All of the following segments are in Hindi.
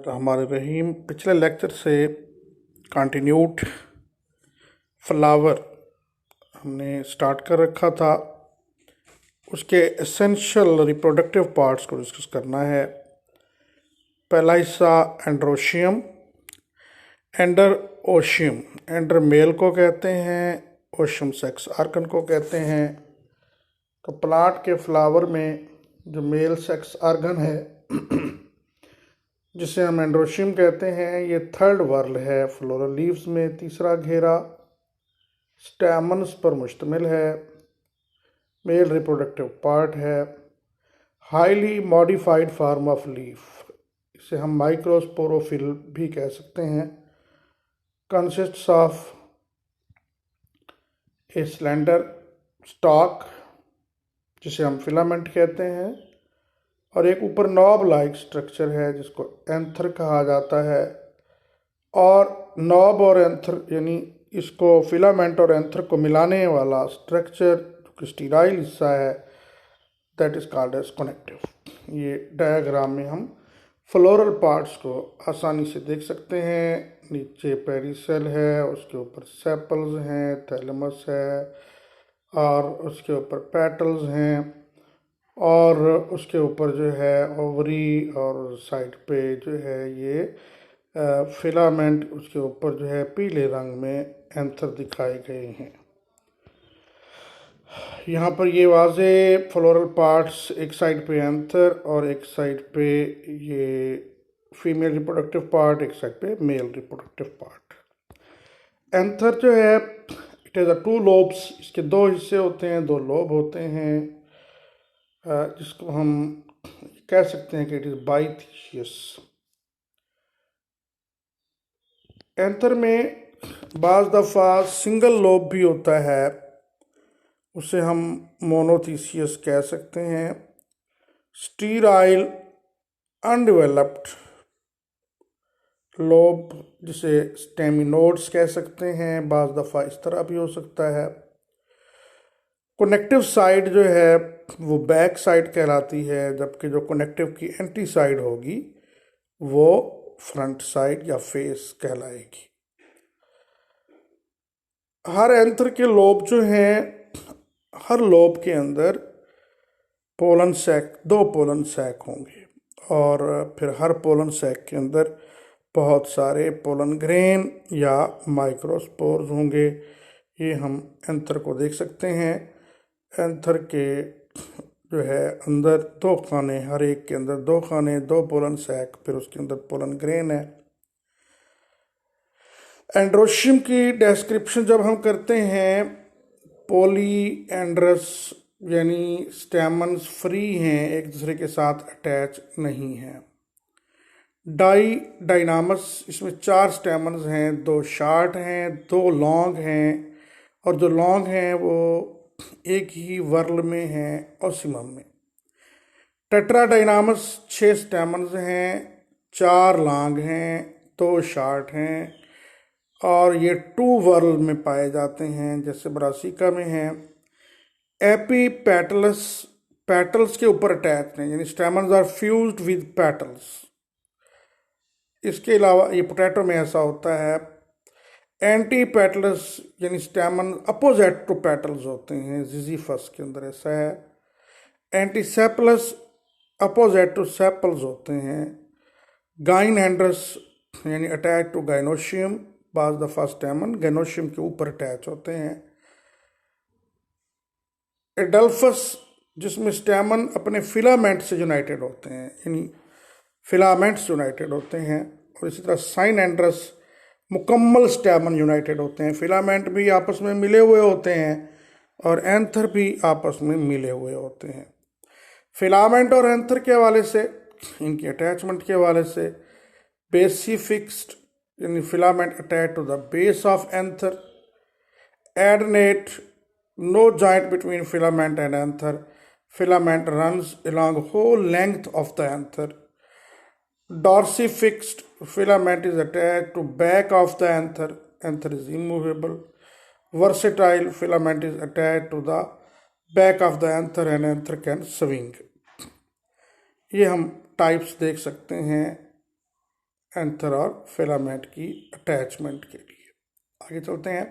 बिस्मिल्लाहिर्रहमानिर्रहीम। पिछले लेक्चर से कंटिन्यूड फ्लावर हमने स्टार्ट कर रखा था। उसके एसेंशियल रिप्रोडक्टिव पार्ट्स को डिस्कस करना है। पहला हिस्सा एंड्रोशियम, एंडरओशियम। एंडर मेल को कहते हैं, ओशियम सेक्स आर्गन को कहते हैं। तो प्लांट के फ्लावर में जो मेल सेक्स आर्गन है जिसे हम एंड्रोशियम कहते हैं, ये थर्ड वर्ल है। फ्लोरल लीव्स में तीसरा घेरा स्टैमन्स पर मुश्तमिल है। मेल रिप्रोडक्टिव पार्ट है। Highly modified form of leaf, इसे हम माइक्रोस्पोरोफिल भी कह सकते हैं। Consists of A slender stock, जिसे हम फिलामेंट कहते हैं, और एक ऊपर नॉब लाइक स्ट्रक्चर है जिसको एंथर कहा जाता है। और नॉब और एंथर यानी इसको फिलामेंट और एंथर को मिलाने वाला स्ट्रक्चर जो स्टीराइल हिस्सा है, that is called as connective. ये डायग्राम में हम फ्लोरल पार्ट्स को आसानी से देख सकते हैं। नीचे पेरिसेल है, उसके ऊपर सेपल्स हैं, थैलेमस है, और उसके ऊपर पेटल्स हैं, और उसके ऊपर जो है ओवरी, और साइड पे जो है ये फिलामेंट, उसके ऊपर जो है पीले रंग में एंथर दिखाए गए हैं। यहाँ पर ये वाजे फ्लोरल पार्ट्स, एक साइड पे एंथर और एक साइड पे ये फीमेल रिप्रोडक्टिव पार्ट, एक साइड पे मेल रिप्रोडक्टिव पार्ट। एंथर जो है it is a two lobes, इसके दो हिस्से होते हैं, दो लोब होते हैं, जिसको हम कह सकते हैं कि इट इज़ बाइथिशियस। एंथर में बाज़ दफ़ा सिंगल लोब भी होता है, उसे हम मोनोथीसियस कह सकते हैं। स्टीराइल अनडेवलप्ड लोब, जिसे स्टेमिनोड्स कह सकते हैं, बाज़ दफ़ा इस तरह भी हो सकता है। कनेक्टिव साइड जो है वो बैक साइड कहलाती है, जबकि जो कनेक्टिव की एंटी साइड होगी वो फ्रंट साइड या फेस कहलाएगी। हर एंथर के लोब जो हैं, हर लोब के अंदर पोलन सैक, दो पोलन सैक होंगे, और फिर हर पोलन सैक के अंदर बहुत सारे पोलन ग्रेन या माइक्रोस्पोर्स होंगे। ये हम एंथर को देख सकते हैं। एंथर के जो है अंदर दो खाने, हर एक के अंदर दो खाने, दो पोलन सैक, फिर उसके अंदर पोलन ग्रेन है। एंड्रोशियम की डिस्क्रिप्शन जब हम करते हैं, पॉली एंड्रस यानी स्टेमन्स फ्री हैं, एक दूसरे के साथ अटैच नहीं हैं। डाइनामस, इसमें चार स्टेमन्स हैं, दो शार्ट हैं, दो लॉन्ग हैं, और जो लॉन्ग हैं वो एक ही वर्ल में हैं, ओसिमम में। टेट्राडाइनामस 6 स्टेमन्स हैं, 4 लॉन्ग हैं, 2 शार्ट हैं, और ये 2 वर्ल में पाए जाते हैं, जैसे ब्रासिका में हैं। एपीपेटल्स, पेटल्स के ऊपर अटैच हैं, यानी stamens are fused with petals. इसके अलावा ये पोटैटो में ऐसा होता है। एंटी पेटल्स यानी स्टेमन अपोजिट टू पेटल्स होते हैं, जिजीफस के अंदर ऐसा है। एंटीसेपलस अपोजिट टू सेपल्स होते हैं। गाइन हैंड्रस यानी अटैच टू गाइनोशियम, बाज़ दफ़ा स्टेमन गाइनोशियम के ऊपर अटैच होते हैं। एडल्फस, जिसमें स्टेमन अपने फिलामेंट से यूनाइटेड होते हैं, यानी फिलामेंट्स यूनाइटेड होते हैं। और इसी तरह साइन एंड्रस मुकम्मल स्टेमन यूनाइटेड होते हैं, फिलामेंट भी आपस में मिले हुए होते हैं और एंथर भी आपस में मिले हुए होते हैं। फिलामेंट और एंथर के हवाले से, इनकी अटैचमेंट के हवाले से, बेसी फिक्स्ड यानी filament attach to the base of anther. Adnate, no joint between filament and anther, filament runs along whole length of the anther. Dorsifixed, filament is attached to back of the anther. Anther is immovable. Versatile, filament is attached to the back of the anther and anther can swing. ये हम टाइप्स देख सकते हैं एंथर और फिलामेंट की अटैचमेंट के लिए। आगे चलते हैं।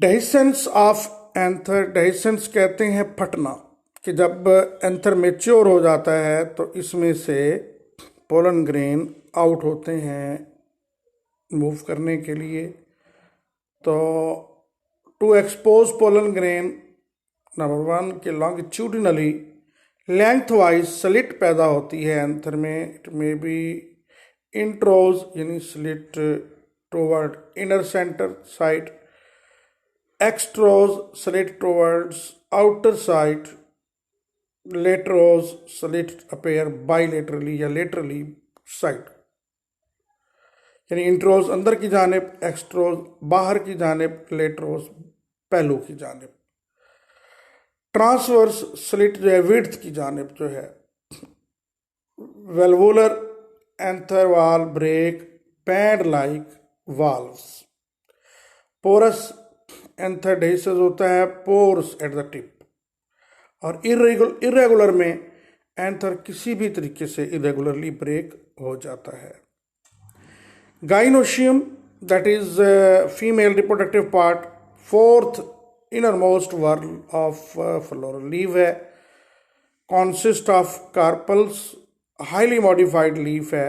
डेhiscence ऑफ एंथर, डेhiscence कहते हैं फटना, कि जब एंथर मेच्योर हो जाता है तो इसमें से पोलन ग्रेन आउट होते हैं मूव करने के लिए। तो to expose pollen grain, number 1 के लॉन्गिट्यूडिनली लेंथ वाइज स्लिट पैदा होती है एंथर में। इट मे बी इंट्रोज यानी slit toward inner centre side, extrorse slit towards outer side, latrorse slit appear bilaterally या लेटरली साइड, यानी इंट्रोज अंदर की जानिब, एक्सट्रोज बाहर की जानिब, लेटरोज पहलू की जानिब। ट्रांसवर्स स्लिट जो है विड्थ की जानिब जो है। Valvular anther wall break pad like valves. Porous anther डेhiscence होता है पोर्स एट द टिप, और इरेगुलर में एंथर किसी भी तरीके से इरेगुलरली ब्रेक हो जाता है। Gynoecium, that is female reproductive part, 4th innermost whorl of floral leaf है, consist of carpels, highly modified leaf है,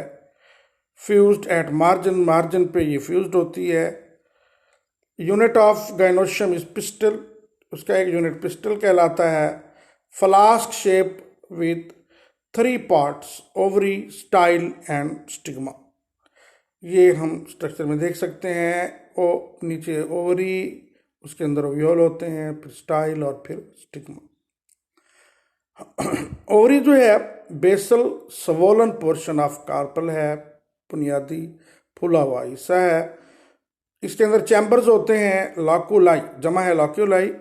fused at margin, margin पे ये fused होती है। Unit of gynoecium is pistol, उसका एक यूनिट पिस्टल कहलाता है। Flask shape with 3 parts, ovary, style and stigma. ये हम स्ट्रक्चर में देख सकते हैं। ओ नीचे ओवरी, उसके अंदर ओव्यूल होते हैं, फिर स्टाइल और फिर स्टिग्मा। ओवरी जो है basal swollen portion of carpel है, बुनियादी फूला हुआ हिस्सा है। इसके अंदर चैम्बर्स होते हैं, लॉक्यूलाई, जमा है लॉक्यूलाई,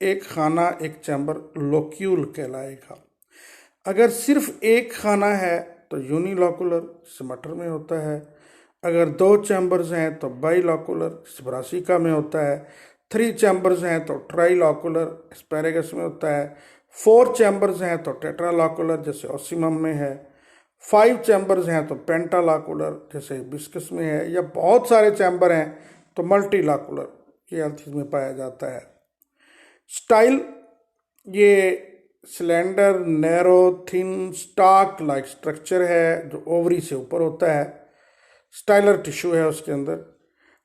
एक खाना एक चैम्बर लोक्यूल कहलाएगा। अगर सिर्फ एक खाना है तो यूनिलॉकुलर, सिमटर में होता है। अगर 2 चैम्बर्स हैं तो बाइलॉकुलर, ब्रासिका में होता है। 3 चैम्बर्स हैं तो ट्राइलॉकुलर, एस्पैरेगस में होता है। 4 चैम्बर्स हैं तो टेट्रालॉकुलर, जैसे ओसिमम में है। 5 चैम्बर्स हैं तो पेंटालॉकुलर, जैसे हिबिस्कस में है। या बहुत सारे चैम्बर हैं तो मल्टीलॉकुलर, ये हर चीज़ में पाया जाता है। स्टाइल, ये cylinder, narrow, thin, stock like structure है जो ओवरी से ऊपर होता है। स्टाइलर टिश्यू है उसके अंदर।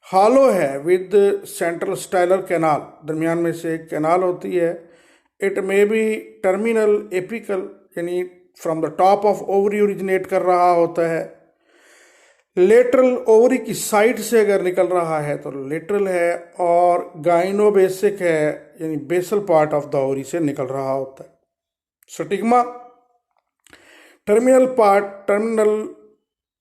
हॉलो है विद सेंट्रल स्टाइलर कैनाल, दरमियान में से एक कैनाल होती है। It may be terminal apical, यानी from the top of ovary originate कर रहा होता है। लेटरल, ओवरी की साइड से अगर निकल रहा है तो लेटरल है। और गाइनोबेसिक है, यानी basal part of the ovary से निकल रहा होता है। Stigma, terminal part, terminal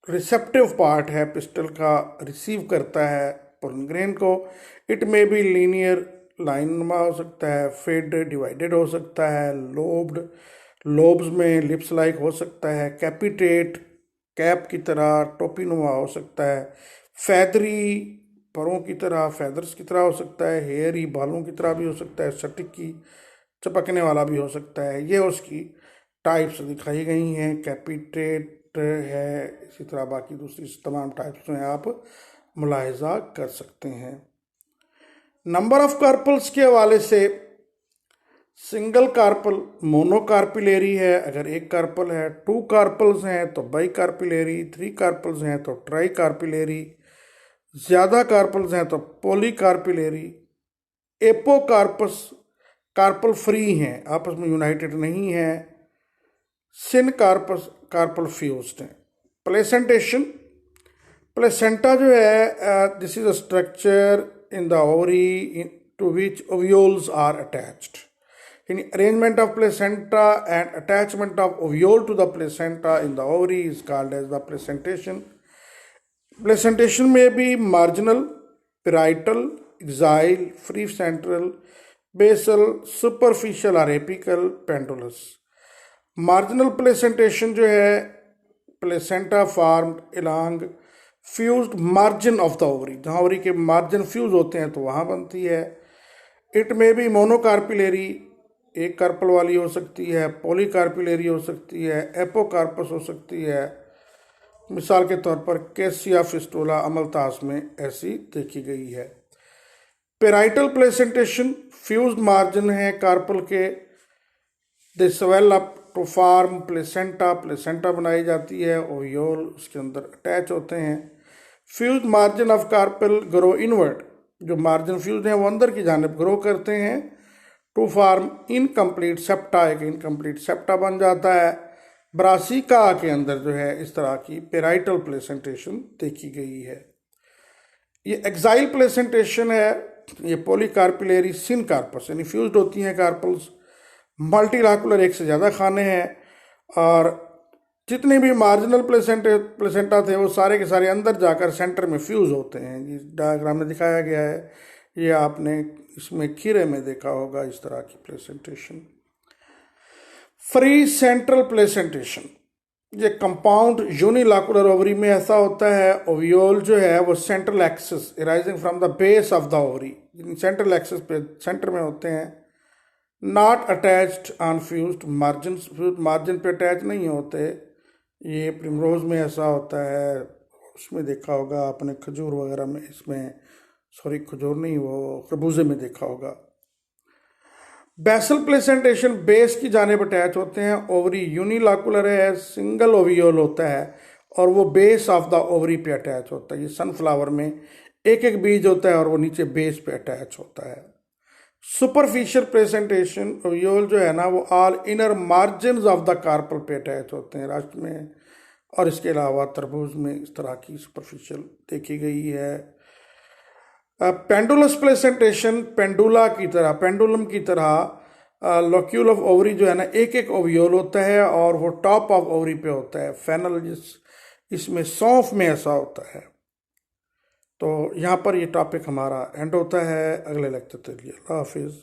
receptive part है, पिस्टल का, रिसीव करता है पोलन ग्रेन को। इट में भी लीनियर, लाइनमा हो सकता है, फेड, डिवाइडेड हो सकता है, लोब्ड, लोब्स में लिप्स लाइक हो सकता है, कैपिटेट, कैप की तरह, टोपीनुमा हो सकता है, फैदरी, परों की तरह, फैदर्स की तरह हो सकता है, हेयरी, बालों की तरह भी हो सकता है, सटिकी, चपकने वाला भी हो सकता है। ये उसकी टाइप्स दिखाई गई हैं। कैपिटेट है, इसी तरह बाकी दूसरी तमाम टाइप्स में आप मुलाहिजा कर सकते हैं। नंबर ऑफ कार्पल्स के हवाले से सिंगल कार्पल मोनोकार्पिलेरी है, अगर एक कार्पल है। 2 कार्पल्स हैं तो बाई कार्पिलेरी, 3 कार्पल्स हैं तो ट्राई कार्पिलेरी, ज़्यादा कार्पल्स हैं तो पॉलीकार्पिलेरी। एपोकार्पस कार्पल फ्री हैं, आपस में यूनाइटेड नहीं है। सिन कार्पस कार्पल फ्यूज्ड हैं। प्लेसेंटेशन, प्लेसेंटा जो है this is a structure in the ovary to which ovules are attached. In arrangement of placenta and attachment of ovule to the placenta in the ovary is called as the placentation. Placentation may be marginal, parietal, axial, free central, basal, superficial or apical, pendulous. Marginal placentation जो है placenta formed along fused margin of the ovary, जहाँ ovary के margin fuse होते हैं तो वहाँ बनती है। It may be monocarpillary, एक कार्पल वाली हो सकती है, पॉलीकार्पिलेरी हो सकती है, एपोकार्पस हो सकती है, मिसाल के तौर पर कैसिया फिस्टुला अमलतास में ऐसी देखी गई है। पेराइटल प्लेसेंटेशन, फ्यूज्ड मार्जिन है कार्पल के, they swell up to form placenta, placenta बनाई जाती है, ओव्यूल उसके अंदर अटैच होते हैं। Fused margin of carpel grow inward, जो मार्जिन फ्यूज्ड हैं वो अंदर की जानिब ग्रो करते हैं, टू फॉर्म इनकम्प्लीट सेप्टा, एक इनकम्प्लीट सेप्टा बन जाता है। ब्रासिका के अंदर जो है इस तरह की पेराइटल प्लेसेंटेशन देखी गई है। ये एक्साइल प्लेसेंटेशन है, ये पॉलीकार्पिलरी सिन कार्पस, यानी फ्यूज्ड होती हैं कार्पल्स, मल्टीलाकुलर, एक से ज़्यादा खाने हैं, और जितने भी मार्जिनल प्लेसेंटा थे वो सारे के सारे अंदर जाकर सेंटर में फ्यूज होते हैं। इस डायग्राम में दिखाया गया है, ये आपने इसमें खीरे में देखा होगा इस तरह की प्लेसेंटेशन। फ्री सेंट्रल प्लेसेंटेशन, ये कंपाउंड यूनिलाकुलर ओवरी में ऐसा होता है। ओवियोल जो है वो central axis arising from the base of the ovary, central axis पे सेंटर में होते हैं। Not attached on fused margin, fused margin पे अटैच नहीं होते। ये प्रिमरोज में ऐसा होता है, उसमें देखा होगा आपने, खजूर वगैरह में, इसमें सॉरी खजूर नहीं, वो खरबूजे में देखा होगा। बेसल प्लेसेंटेशन, बेस की जानिब अटैच होते हैं। ओवरी यूनिलाकुलर है, सिंगल ओवियोल होता है और वो बेस ऑफ द ओवरी पे अटैच होता है। ये सनफ्लावर में एक एक बीज होता है और वो नीचे बेस पे अटैच होता है। सुपरफिशियल प्रेजेंटेशन, ओवियोल जो है ना वो all inner margin of the carpel पे अटैच होते हैं राष्ट्र में, और इसके अलावा तरबूज में इस तरह की सुपरफिशियल देखी गई है। पेंडुलस प्लेसेंटेशन, पेंडुला की तरह, पेंडुलम की तरह लोक्यूल ऑफ ओवरी जो है ना एक एक ओवियोल होता है और वो टॉप ऑफ ओवरी पे होता है। फेनल इसमें सौंफ में ऐसा होता है। तो यहाँ पर ये टॉपिक हमारा एंड होता है। अगले लेक्चर के लिए अल्लाह हाफिज़।